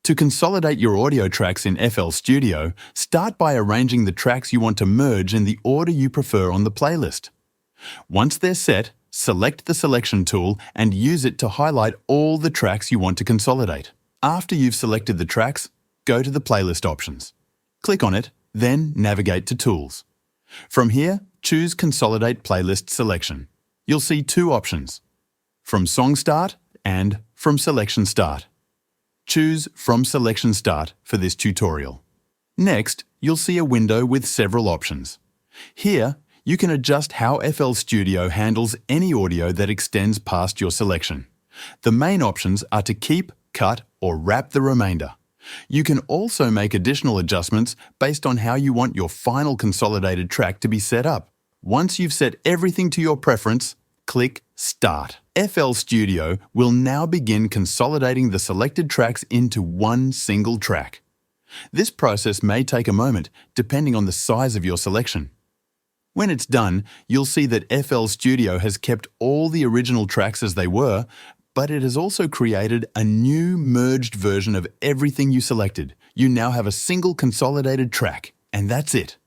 To consolidate your audio tracks in FL Studio, start by arranging the tracks you want to merge in the order you prefer on the playlist. Once they're set, select the selection tool and use it to highlight all the tracks you want to consolidate. After you've selected the tracks, go to the playlist options. Click on it, then navigate to Tools. From here, choose Consolidate Playlist Selection. You'll see two options, From Song Start and From Selection Start. Choose From Selection Start for this tutorial. Next, you'll see a window with several options. Here, you can adjust how FL Studio handles any audio that extends past your selection. The main options are to keep, cut, or wrap the remainder. You can also make additional adjustments based on how you want your final consolidated track to be set up. Once you've set everything to your preference, click Start. FL Studio will now begin consolidating the selected tracks into one single track. This process may take a moment, depending on the size of your selection. When it's done, you'll see that FL Studio has kept all the original tracks as they were, but it has also created a new merged version of everything you selected. You now have a single consolidated track, and that's it.